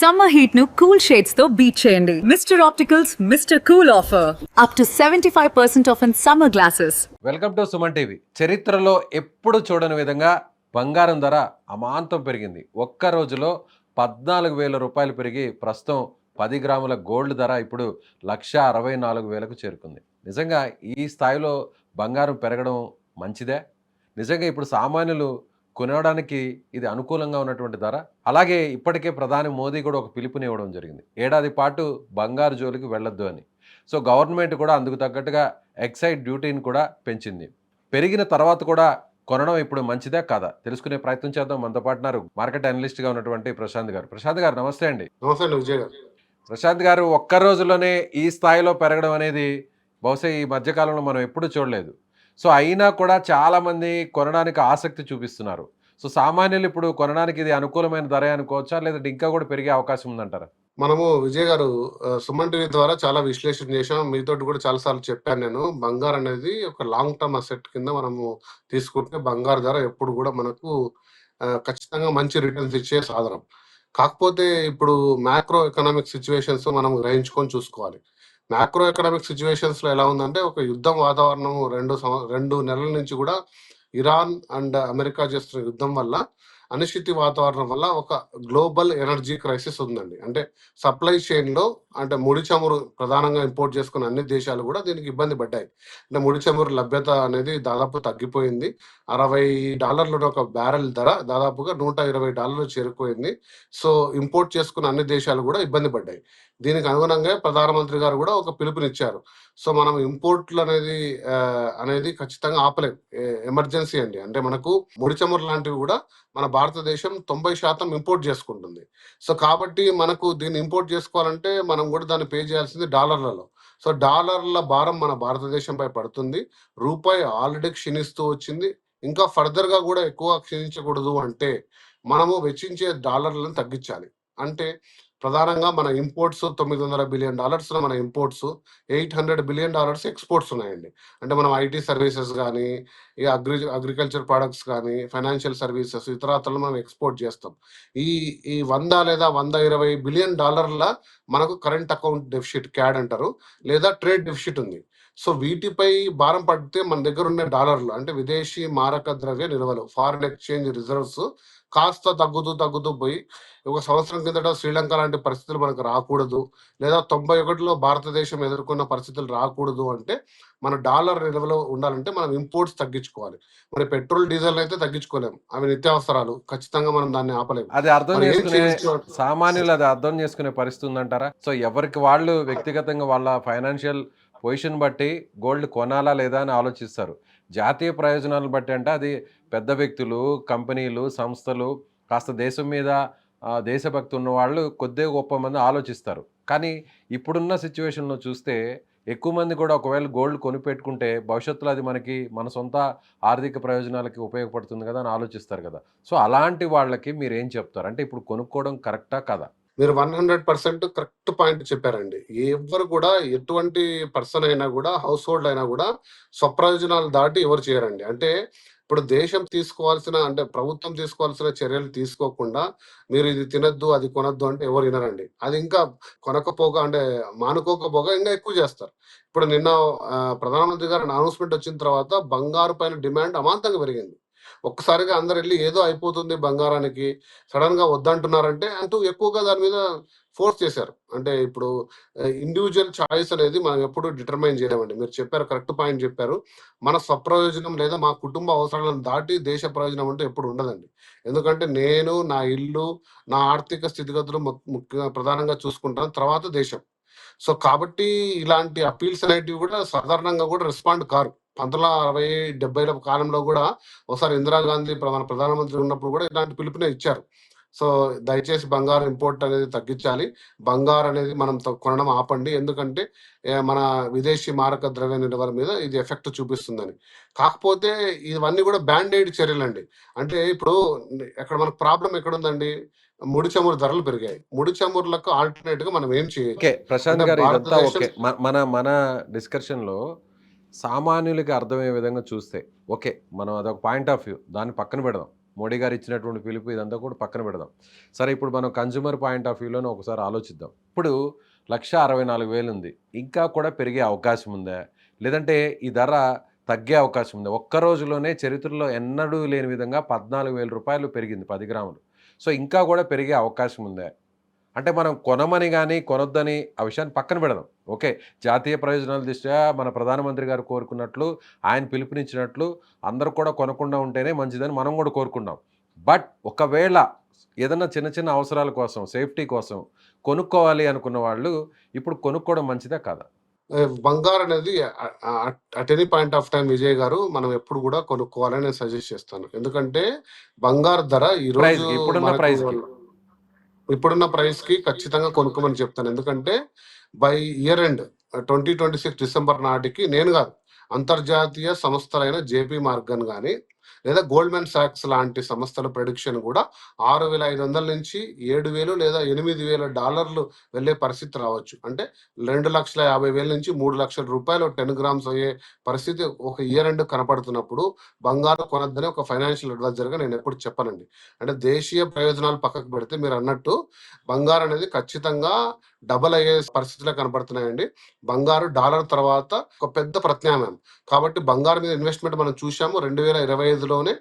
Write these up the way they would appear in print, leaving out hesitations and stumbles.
Summer heat ను cool shades తో beat చేయండి. Mister opticals mister cool offer up to 75% of in summer glasses. Welcome to Suman TV. చరిత్రలో ఎప్పుడు చూడని విధంగా బంగారం ధర అమాంతం పెరిగింది. ఒక్క రోజులో 14,000 రూపాయలు పెరిగి ప్రస్తుతం 10 గ్రాముల గోల్డ్ ధర ఇప్పుడు 1,64,000కు చేరుకుంది. నిజంగా ఈ స్థాయిలో బంగారం పెరగడం మంచిదే? నిజంగా ఇప్పుడు సామాన్యులు కొనడానికి ఇది అనుకూలంగా ఉన్నటువంటి ధర. అలాగే ఇప్పటికే ప్రధాని మోదీ కూడా ఒక పిలుపునివ్వడం జరిగింది, ఏడాది పాటు బంగారు జోలికి వెళ్ళొద్దు అని. సో గవర్నమెంట్ కూడా అందుకు తగ్గట్టుగా ఎక్సైజ్ డ్యూటీని కూడా పెంచింది. పెరిగిన తర్వాత కూడా కొనడం ఇప్పుడు మంచిదే కాదా తెలుసుకునే ప్రయత్నం చేద్దాం. మనతో పాటున్నారు మార్కెట్ అనలిస్ట్గా ఉన్నటువంటి ప్రశాంత్ గారు. ప్రశాంత్ గారు నమస్తే అండి. నమస్తే అండి విజయ్ గారు. ప్రశాంత్ గారు, ఒక్క రోజులోనే ఈ స్థాయిలో పెరగడం అనేది బహుశా ఈ మధ్యకాలంలో మనం ఎప్పుడూ చూడలేదు. సో అయినా కూడా చాలామంది కొనడానికి ఆసక్తి చూపిస్తున్నారు. సో సామాన్యులు ఇప్పుడు కొనడానికి ఇది అనుకూలమైన ధర అనుకోవచ్చా, లేదంటే ఇంకా కూడా పెరిగే అవకాశం ఉందంటారా? మనము విజయ్ గారు సుమన్ టీవీ ద్వారా చాలా విశ్లేషణ చేసాం. మీతోటి కూడా చాలా సార్లు చెప్పాను నేను. బంగారు అనేది ఒక లాంగ్ టర్మ్ అసెట్ కింద మనము తీసుకుంటే బంగారు ధర ఎప్పుడు కూడా మనకు ఖచ్చితంగా మంచి రిటర్న్స్ ఇచ్చే సాధనం. కాకపోతే ఇప్పుడు మ్యాక్రో ఎకనామిక్ సిచ్యువేషన్స్ మనం గ్రహించుకొని చూసుకోవాలి. మ్యాక్రో ఎకనామిక్ సిచ్యువేషన్స్ లో ఎలా ఉందంటే, ఒక యుద్ధం వాతావరణం 2 నెలల నుంచి కూడా ఇరాన్ అండ్ అమెరికా చేస్తున్న యుద్ధం వల్ల, అనిశ్చితి వాతావరణం వల్ల ఒక గ్లోబల్ ఎనర్జీ క్రైసిస్ ఉందండి. అంటే సప్లై చైన్ లో, అంటే ముడి చమురు ప్రధానంగా ఇంపోర్ట్ చేసుకున్న అన్ని దేశాలు కూడా దీనికి ఇబ్బంది పడ్డాయి. అంటే ముడి చమురు లభ్యత అనేది దాదాపు తగ్గిపోయింది. $60 ఒక బ్యారెల్ ధర దాదాపుగా $120 చేరిపోయింది. సో ఇంపోర్ట్ చేసుకున్న అన్ని దేశాలు కూడా ఇబ్బంది పడ్డాయి. దీనికి అనుగుణంగా ప్రధానమంత్రి గారు కూడా ఒక పిలుపునిచ్చారు. సో మనం ఇంపోర్ట్లు అనేది ఖచ్చితంగా ఆపలేం. ఎమర్జెన్సీ అండి. అంటే మనకు ముడి చమురు లాంటివి కూడా మన భారతదేశం 90% ఇంపోర్ట్ చేసుకుంటుంది. సో కాబట్టి మనకు దీన్ని ఇంపోర్ట్ చేసుకోవాలంటే మనం కూడా దాన్ని పే చేయాల్సింది డాలర్లలో. సో డాలర్ల భారం మన భారతదేశంపై పడుతుంది. రూపాయి ఆల్రెడీ క్షీణిస్తూ వచ్చింది. ఇంకా ఫర్దర్ గా కూడా ఎక్కువ క్షీణించకూడదు అంటే మనము వెచ్చించే డాలర్లను తగ్గించాలి. అంటే ప్రధానంగా మన ఇంపోర్ట్స్ $900 బిలియన్ మన ఇంపోర్ట్స్, $800 బిలియన్ ఎక్స్పోర్ట్స్ ఉన్నాయండి. అంటే మనం ఐటీ సర్వీసెస్ కానీ, ఈ అగ్రికల్చర్ ప్రొడక్ట్స్ కానీ, ఫైనాన్షియల్ సర్వీసెస్ ఇతరాతలు మనం ఎక్స్పోర్ట్ చేస్తాం. ఈ ఈ 100 లేదా $120 బిలియన్ మనకు కరెంట్ అకౌంట్ డెఫిసిట్, క్యాడ్ అంటారు, లేదా ట్రేడ్ డెఫిసిట్ ఉంది. సో వీటిపై భారం పడితే మన దగ్గర ఉన్న డాలర్లు, అంటే విదేశీ మారక ద్రవ్య నిల్వలు, ఫారిన్ ఎక్స్చేంజ్ రిజర్వ్స్ కాస్త తగ్గుతూ పోయి, ఒక సంవత్సరం కిందట శ్రీలంక లాంటి పరిస్థితులు మనకు రాకూడదు, లేదా 91లో భారతదేశం ఎదుర్కొన్న పరిస్థితులు రాకూడదు అంటే మన డాలర్ నిల్వలో ఉండాలంటే మనం ఇంపోర్ట్స్ తగ్గించుకోవాలి. మరి పెట్రోల్ డీజిల్ అయితే తగ్గించుకోలేము, అవి నిత్యావసరాలు, ఖచ్చితంగా మనం దాన్ని ఆపలేము. అది అర్థం చేసుకునే సామాన్యులు అది అర్థం చేసుకునే పరిస్థితి ఉందంటారా? సో ఎవరికి వాళ్ళు వ్యక్తిగతంగా వాళ్ళ ఫైనాన్షియల్ పొజిషన్ బట్టి గోల్డ్ కొనాలా లేదా అని ఆలోచిస్తారు. జాతీయ ప్రయోజనాలను బట్టి అంటే అది పెద్ద వ్యక్తులు, కంపెనీలు, సంస్థలు, కాస్త దేశం మీద దేశభక్తి ఉన్న వాళ్ళు కొద్దిగా గొప్ప మంది ఆలోచిస్తారు. కానీ ఇప్పుడున్న సిచ్యువేషన్లో చూస్తే ఎక్కువ మంది కూడా ఒకవేళ గోల్డ్ కొనిపెట్టుకుంటే భవిష్యత్తులో అది మన సొంత ఆర్థిక ప్రయోజనాలకి ఉపయోగపడుతుంది కదా అని ఆలోచిస్తారు కదా. సో అలాంటి వాళ్ళకి మీరు ఏం చెప్తారు? అంటే ఇప్పుడు కొనుక్కోవడం కరెక్టా కదా? మీరు 100% కరెక్ట్ పాయింట్ చెప్పారండి. ఎవరు కూడా, ఎటువంటి పర్సన్ అయినా కూడా, హౌస్ హోల్డ్ అయినా కూడా స్వప్రయోజనాలు దాటి ఎవరు చేయరండి. అంటే ఇప్పుడు దేశం తీసుకోవాల్సిన, అంటే ప్రభుత్వం తీసుకోవాల్సిన చర్యలు తీసుకోకుండా మీరు ఇది తినద్దు, అది కొనద్దు అంటే ఎవరు వినరండి. అది ఇంకా కొనకపోగా, అంటే మానుకోకపోగా ఇంకా ఎక్కువ చేస్తారు. ఇప్పుడు నిన్న ప్రధానమంత్రి గారు అనౌన్స్మెంట్ వచ్చిన తర్వాత బంగారు పైన డిమాండ్ అమాంతంగా పెరిగింది. ఒక్కసారిగా అందరు వెళ్ళి ఏదో అయిపోతుంది బంగారానికి, సడన్ గా వద్దంటున్నారంటే అంటూ ఎక్కువగా దాని మీద ఫోర్స్ చేశారు. అంటే ఇప్పుడు ఇండివిజువల్ చాయిస్ అనేది మనం ఎప్పుడు డిటర్మైన్ చేయలేమండి. మీరు చెప్పారు, కరెక్ట్ పాయింట్ చెప్పారు. మన స్వప్రయోజనం లేదా మా కుటుంబ అవసరాలను దాటి దేశ ప్రయోజనం అంటూ ఎప్పుడు ఉండదండి. ఎందుకంటే నేను నా ఇల్లు, నా ఆర్థిక స్థితిగతులు ముఖ్యంగా ప్రధానంగా చూసుకుంటాను, తర్వాత దేశం. సో కాబట్టి ఇలాంటి అపీల్స్ అనేటివి కూడా సాధారణంగా కూడా రెస్పాండ్ కారు. 1960, 70ల కాలంలో కూడా ఒకసారి ఇందిరాగాంధీ మన ప్రధానమంత్రి ఉన్నప్పుడు కూడా ఇలాంటి పిలుపునే ఇచ్చారు. సో దయచేసి బంగారు ఇంపోర్ట్ అనేది తగ్గించాలి, బంగారు అనేది మనం కొనడం ఆపండి, ఎందుకంటే మన విదేశీ మారక ద్రవ్య నిల్వల మీద ఇది ఎఫెక్ట్ చూపిస్తుందని. కాకపోతే ఇవన్నీ కూడా బ్యాండ్-ఎయిడ్ చర్యలండి. అంటే ఇప్పుడు ఎక్కడ మనకు ప్రాబ్లం ఎక్కడుందండి? ముడి చమురు ధరలు పెరిగాయి. ముడి చమురులకు ఆల్టర్నేట్ గా మనం ఏం చేయాలి? ఓకే ప్రశాంత్ అంటే గారు, ఇదంతా భారతదేశం ఓకే. మన డిస్కషన్లో సామాన్యులకి అర్థమయ్యే విధంగా చూస్తే ఓకే, మనం అదొక పాయింట్ ఆఫ్ వ్యూ, దాన్ని పక్కన పెడదాం. మోడీ గారు ఇచ్చినటువంటి పిలుపు ఇదంతా కూడా పక్కన పెడదాం. సరే ఇప్పుడు మనం కన్జ్యూమర్ పాయింట్ ఆఫ్ వ్యూలోనే ఒకసారి ఆలోచిద్దాం. ఇప్పుడు 1,64,000 ఉంది. ఇంకా కూడా పెరిగే అవకాశం ఉందా? లేదంటే ఈ ధర తగ్గే అవకాశం ఉందా? ఒక్క రోజులోనే చరిత్రలో ఎన్నడూ లేని విధంగా రూ. 14,000 పెరిగింది 10 గ్రాములు. సో ఇంకా కూడా పెరిగే అవకాశం ఉందా? అంటే మనం కొనమని గాని, కొనొద్దని ఆ విషయాన్ని పక్కన పెడదాం. ఓకే. జాతీయ ప్రయోజనాల దృష్ట్యా మన ప్రధానమంత్రి గారు కోరుకున్నట్లు, ఆయన పిలుపునిచ్చినట్లు అందరూ కూడా కొనకుండా ఉంటేనే మంచిదని మనం గూడా కోరుకున్నాం. బట్ ఒకవేళ ఏదన్నా చిన్న చిన్న అవసరాల కోసం, సేఫ్టీ కోసం కొనుక్కోవాలి అనుకున్న వాళ్ళు ఇప్పుడు కొనుక్కోవడం మంచిదా కాదా? బంగారు అనేది at any point of time Vijay గారు మనం ఎప్పుడు కూడా కొనుక్కోవాలని నేను సజెస్ట్ చేస్తాను. ఎందుకంటే బంగారు ధర ఈరోజు ప్రైస్‌కి ఇప్పుడున్న మనకు ప్రైస్‌కి. ఇప్పుడున్న ప్రైస్‌కి ఖచ్చితంగా కొనుక్కోమని చెప్తాను. ఎందుకంటే బై ఇయర్ ఎండ్ 2026 డిసెంబర్ నాటికి నేను గాదు, అంతర్జాతీయ సంస్థలైన జేపీ మార్గన్ గాని, లేదా గోల్డ్‌మ్యాన్ సాక్స్ లాంటి సంస్థల ప్రెడిక్షన్ గూడా 6,500 నుంచి 7,000 లేదా $8,000 వెళ్ళే పరిస్థితి రావచ్చు. అంటే 2,50,000 నుంచి $3,00,000 10 గ్రామ్స్ అయ్యే పరిస్థితి ఒక ఇయర్ ఎండ్ కనపడుతున్నప్పుడు బంగారం కొనొద్దని ఒక ఫైనాన్షియల్ అడ్వైజర్‌గా నేనెప్పుడు చెప్పనండి. అంటే దేశీయ ప్రయోజనాలు పక్కకు పెడితే మీరన్నట్టు బంగారం అనేది ఖచ్చితంగా డబల్ అయ్యే పరిస్థితులే కనపడుతున్నాయండి. బంగారు డాలర్ తర్వాత ఒక పెద్ద ప్రత్యామ్నాయం. కాబట్టి బంగారం మీద ఇన్వెస్ట్‌మెంట్ మనం చూసాము. 2025లోనే రూ.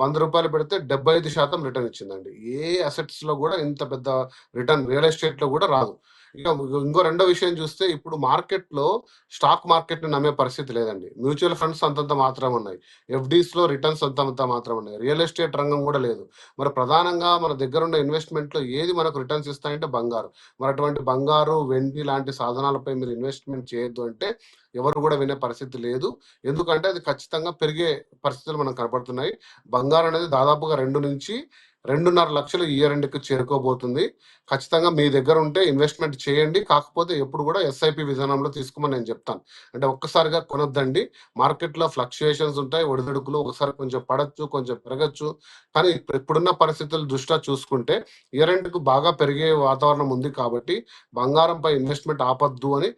100 పెడితే 75% రిటర్న్ ఇచ్చిందండి. ఏ అసెట్స్‌లో గూడా ఇంత పెద్ద రిటర్న్ రియల్ ఎస్టేట్‌లో గూడా రాదు. ఇక ఇంకో రెండో విషయం చూస్తే ఇప్పుడు మార్కెట్‌లో స్టాక్ మార్కెట్‌ని నమ్మే పరిస్థితి లేదండి. మ్యూచువల్ ఫండ్స్ అంతంత మాత్రమే ఉన్నాయి. ఎఫ్‌డీస్‌లో రిటర్న్స్ అంతంత మాత్రమే ఉన్నాయి. రియల్ ఎస్టేట్ రంగం గూడా లేదు. మరి ప్రధానంగా మన దగ్గరున్న ఇన్వెస్ట్‌మెంట్‌లో ఏది మనకు రిటర్న్స్ ఇస్తాయంటే బంగారు. మరి అటువంటి బంగారు, వెండి లాంటి సాధనాలపై మీరు ఇన్వెస్ట్‌మెంట్ చేయొద్దు అంటే ఎవరు గూడా వినే పరిస్థితి లేదు. ఎందుకంటే అది ఖచ్చితంగా పెరిగే పరిస్థితులు మనకు కనపడుతున్నాయి. బంగారం అనేది దాదాపుగా 2-2.5 లక్షలు ఈ ఇయర్ ఎండ్‌కి చేరుకోబోతుంది. ఖచ్చితంగా మీ దగ్గర ఉంటే ఇన్వెస్ట్‌మెంట్ చేయండి. కాకపోతే ఎప్పుడు గూడా ఎస్ఐపి విధానంలో తీసుకోమని నేను చెప్తాను. అంటే ఒక్కసారిగా కొనొద్దండి. మార్కెట్‌లో ఫ్లక్చుయేషన్స్ ఉంటాయి. ఒడిదుడుకులు ఒకసారి కొంచెం పడొచ్చు, కొంచెం పెరగొచ్చు. కానీ ఇప్పుడున్న పరిస్థితుల దృష్ట్యా చూసుకుంటే ఇయర్ ఎండ్‌కి బాగా పెరిగే వాతావరణం ఉంది కాబట్టి బంగారంపై ఇన్వెస్ట్‌మెంట్ ఆపొద్దు అని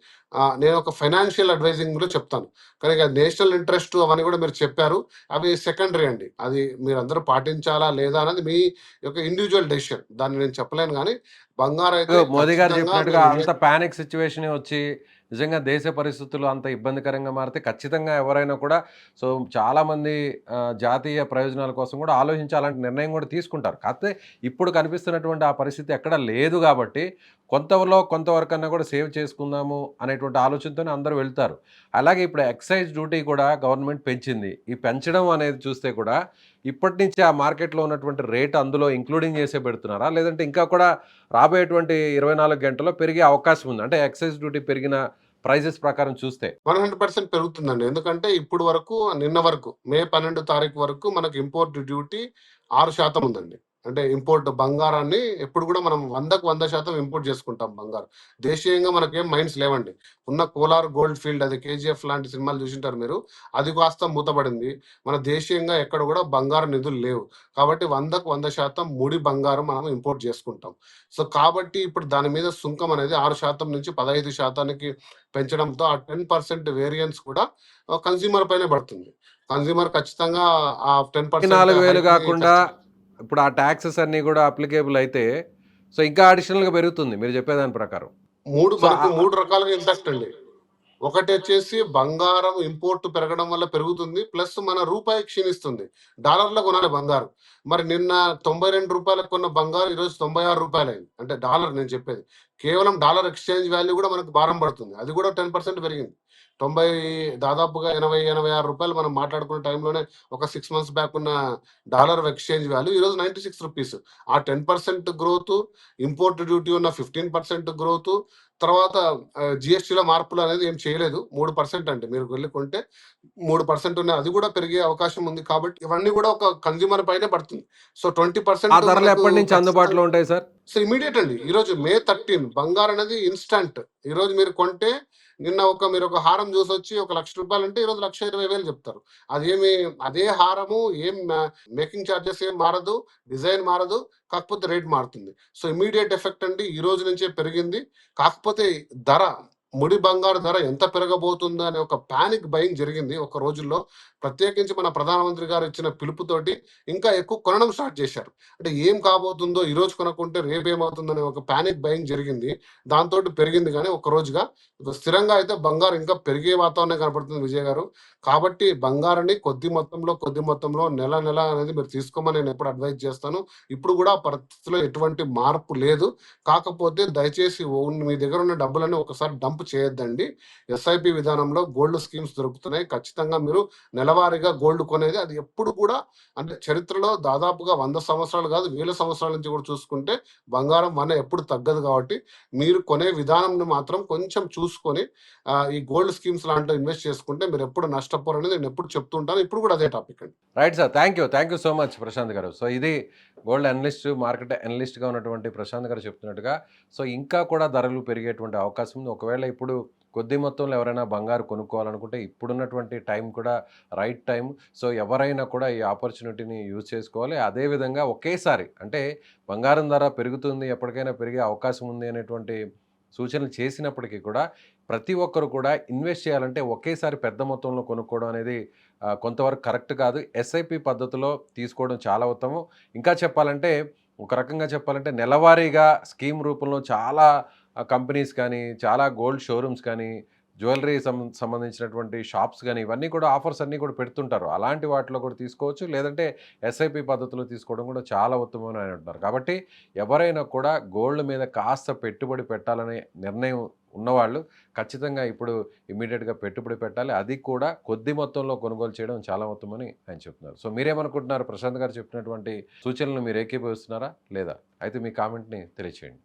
నేను ఒక ఫైనాన్షియల్ అడ్వైజింగ్‌లో చెప్తాను. కానీ ఇక నేషనల్ ఇంట్రెస్ట్ అవన్నీ గూడా మీరు చెప్పారు. అవి సెకండరీ అండి. అది మీరందరూ పాటించాలా లేదా అన్నది మీ యొక్క ఇండివిడ్యువల్ డెసిషన్. దాన్ని నేను చెప్పలేను గానీ బంగారైతే మోదీ గారు ఖచ్చితంగా చెప్పినట్టుగా మీరు అంత పానిక్ సిట్యుయేషనే వచ్చి నిజంగా దేశ పరిస్థితులు అంత ఇబ్బందికరంగా మారితే ఖచ్చితంగా ఎవరైనా కూడా సో చాలామంది జాతీయ ప్రయోజనాల కోసం కూడా ఆలోచించి అలాంటి నిర్ణయం కూడా తీసుకుంటారు. కాకపోతే ఇప్పుడు కనిపిస్తున్నటువంటి ఆ పరిస్థితి ఎక్కడా లేదు కాబట్టి కొంతవరకన్నా కూడా సేవ్ చేసుకుందాము అనేటువంటి ఆలోచనతోనే అందరూ వెళ్తారు. అలాగే ఇప్పుడు ఎక్సైజ్ డ్యూటీ కూడా గవర్నమెంట్ పెంచింది. ఈ పెంచడం అనేది చూస్తే కూడా ఇప్పటి నుంచి ఆ మార్కెట్‌లో ఉన్నటువంటి రేట్ అందులో ఇంక్లూడింగ్ చేసే పెడుతున్నారా? లేదంటే ఇంకా కూడా రాబోయేటువంటి 24 గంటల్లో పెరిగే అవకాశం ఉంది. అంటే ఎక్సైజ్ డ్యూటీ పెరిగిన ప్రైజెస్ ప్రకారం చూస్తే. 100% పెరుగుతుందండి. ఎందుకంటే ఇప్పుడు వరకు నిన్న వరకు మే 12 తారీఖు వరకు మనకు ఇంపోర్ట్ డ్యూటీ 6% ఉందండి. అంటే ఇంపోర్ట్ బంగారాన్ని ఎప్పుడు గూడా మనం 100కి 100% ఇంపోర్ట్ చేసుకుంటాం బంగారం. దేశీయంగా మనకేం మైన్స్ లేవండి. ఉన్న కోలార్ గోల్డ్ ఫీల్డ్ అది 'కేజీఎఫ్' లాంటి సినిమాలు చూసుంటారు మీరు. అది కాస్త మూతబడింది. మన దేశీయంగా ఎక్కడ గూడా బంగారు నిధులు లేవు. కాబట్టి 100కి 100% ముడి బంగారం మనం ఇంపోర్ట్ చేసుకుంటాం. సో, కాబట్టి ఇప్పుడు దాని మీద సుంకం అనేది 6% నుంచి 15%కి పెంచడంతో ఆ 10% వేరియన్స్ కూడా కన్స్యూమర్ పైనే పడుతుంది. కన్స్యూమర్ ఖచ్చితంగా ఆ 10% 4,000 హైక్‌ని గాకుండా ఇప్పుడు ఆ టాక్సెస్ అన్నీ గూడా అప్లికేబుల్ అయితే సో ఇంకా అడిషనల్‌గా పెరుగుతుంది మీరు చెప్పేదాని ప్రకారం. సో, మనకు 3 రకాలుగా ఇంపాక్ట్ అండి. ఒకటొచ్చేసి బంగారం ఇంపోర్ట్ పెరగడం వల్ల పెరుగుతుంది. ప్లస్ మన రూపాయి క్షీణిస్తుంది. డాలర్‌లో కొనాలి బంగారం. మరి నిన్న రూ. 92 కొన్న బంగారం ఈరోజు రూ. 96 అయింది. అంటే డాలర్ నేను చెప్పేది. కేవలం డాలర్ ఎక్స్‌చేంజ్ వాల్యూ గూడా మనకు భారం పడుతుంది. అది గూడా 10% పెరిగింది. 90 దాదాపుగా రూ. 80, 86 మనం మాట్లాడుకున్న టైంలోనే ఒక 6 మంత్స్ బ్యాక్ ఉన్న డాలర్ ఎక్స్‌చేంజ్ వాల్యూ ఈరోజు రూ. 96. ఆ 10% గ్రోతు, ఇంపోర్ట్ డ్యూటీ ఉన్న 15% గ్రోతు, తర్వాత జీఎస్టీలో మార్పులు అనేది ఏం చేయలేదు. 3% అండి. మీరు వెళ్లి కొంటే 3% ఉన్నాయి. అది కూడా పెరిగే అవకాశం ఉంది. కాబట్టి ఇవన్నీ కూడా ఒక కన్స్యూమర్ పైనే పడుతుంది. సో, ఆ 20% ధరలు మనకు ఎప్పటి నుంచి అందుబాటులో ఖచ్చితంగా ఉంటాయి సార్? సో, ఇమ్మీడియేట్ అండి. ఈరోజు మే 13 బంగారం అనేది ఇన్‌స్టాంట్. ఈరోజు మీరు కొంటే నిన్న మీరొక హారం చూసొచ్చి ఒక రూ. 1,00,000 అంటే ఈరోజు 1,20,000 చెప్తారు. అదేమి అదే హారము ఏం మేకింగ్ చార్జెస్ ఏం మారదు. డిజైన్ మారదు. కాకపోతే రేట్ మారుతుంది. సో, ఇమ్మీడియేట్ ఎఫెక్ట్ అండి. ఈ రోజు నుంచే పెరిగింది. కాకపోతే ధర ముడి బంగారు ధర ఎంత పెరగబోతుందో అనే ఒక పానిక్ బయింగ్ జరిగింది ఒక రోజుల్లో. ప్రత్యేకించి మన ప్రధానమంత్రి గారు ఇచ్చిన పిలుపుతోటి ఇంకా ఎక్కువ కొనడం స్టార్ట్ చేశారు. అంటే ఏం కాబోతుందో, ఈరోజు కొనుక్కుంటే రేపేమవుతుందనే ఒక పానిక్ బయింగ్ జరిగింది. దాంతోటి పెరిగింది గానీ, ఒక రోజుగా స్థిరంగా అయితే బంగారం ఇంకా పెరిగే వాతావరణమే కనపడుతుంది విజయ్ గారు. కాబట్టి బంగారాన్ని కొద్ది మొత్తంలో నెల నెల అనేది మీరు తీసుకోమని నేనెప్పుడు అడ్వైస్ చేస్తాను. ఇప్పుడు కూడా ఆ పరిస్థితిలో ఎటువంటి మార్పు లేదు. కాకపోతే దయచేసి మీ దగ్గర ఉన్న డబ్బులన్నీ ఒకసారి డంప్ చేయొద్దండి. ఎస్ఐపి విధానంలో గోల్డ్ స్కీమ్స్ దొరుకుతున్నాయి. ఖచ్చితంగా మీరు నెలవారీగా గోల్డ్ కొనేది అది ఎప్పుడు కూడా అంటే చరిత్రలో దాదాపుగా 100 సంవత్సరాలు కాదు, వేల సంవత్సరాల నుంచి కూడా చూసుకుంటే బంగారం ఎప్పుడు తగ్గదు. కాబట్టి మీరు కొనే విధానంని మాత్రం కొంచెం చూసుకొని ఈ గోల్డ్ స్కీమ్స్ లాంటివి ఇన్వెస్ట్ చేసుకుంటే మీరు ఎప్పుడు నష్టపోరనేది నేను ఎప్పుడు చెప్తుంటాను. ఇప్పుడు కూడా అదే టాపిక్ అండి. Right sir. Thank you so much Prashant garu. So ఇది గోల్డ్ అనలిస్ట్, మార్కెట్ అనలిస్ట్‌గా ఉన్నటువంటి ప్రశాంత్ గారు చెప్తున్నట్టుగా సో ఇంకా కూడా ధరలు పెరిగేటువంటి అవకాశం ఉంది. ఒకవేళ ఇప్పుడు కొద్ది మొత్తంలో ఎవరైనా బంగారు కొనుక్కోవాలనుకుంటే ఇప్పుడున్నటువంటి టైం కూడా రైట్ టైం. సో ఎవరైనా కూడా ఈ ఆపర్చునిటీని యూజ్ చేసుకోవాలి. అదేవిధంగా ఒకేసారి అంటే బంగారం ధర పెరుగుతుంది, ఎప్పటికైనా పెరిగే అవకాశం ఉంది అనేటువంటి సూచనలు చేసినప్పటికీ కూడా ప్రతి ఒక్కరు కూడా ఇన్వెస్ట్ చేయాలంటే ఒకేసారి పెద్ద మొత్తంలో కొనుక్కోవడం అనేది కొంతవరకు కరెక్ట్ కాదు. ఎస్ఐపి పద్ధతిలో తీసుకోవడం చాలా ఉత్తమం. ఇంకా చెప్పాలంటే ఒక రకంగా చెప్పాలంటే నెలవారీగా స్కీమ్ రూపంలో చాలా కంపెనీస్ కానీ, చాలా గోల్డ్ షోరూమ్స్ కానీ, జ్యువెలరీ సంబంధించినటువంటి షాప్స్ కానీ ఇవన్నీ కూడా ఆఫర్స్ అన్నీ కూడా పెడుతుంటారు. అలాంటి వాటిలో కూడా తీసుకోవచ్చు. లేదంటే ఎస్ఐపి పద్ధతిలో తీసుకోవడం కూడా చాలా ఉత్తమం అని అంటున్నారు. కాబట్టి ఎవరైనా కూడా గోల్డ్ మీద కాస్త పెట్టుబడి పెట్టాలనే నిర్ణయం ఉన్నవాళ్ళు ఖచ్చితంగా ఇప్పుడు ఇమ్మీడియట్‌గా పెట్టుబడి పెట్టాలి. అది కూడా కొద్ది మొత్తంలో కొనుగోలు చేయడం చాలా ఉత్తమని ఆయన చెప్తున్నారు. సో మీరేమనుకుంటున్నారు? ప్రశాంత్ గారు చెప్పినటువంటి సూచనలను మీరు ఏకీభవిస్తున్నారా? లేదా? అయితే మీ కామెంట్‌ని తెలియచేయండి.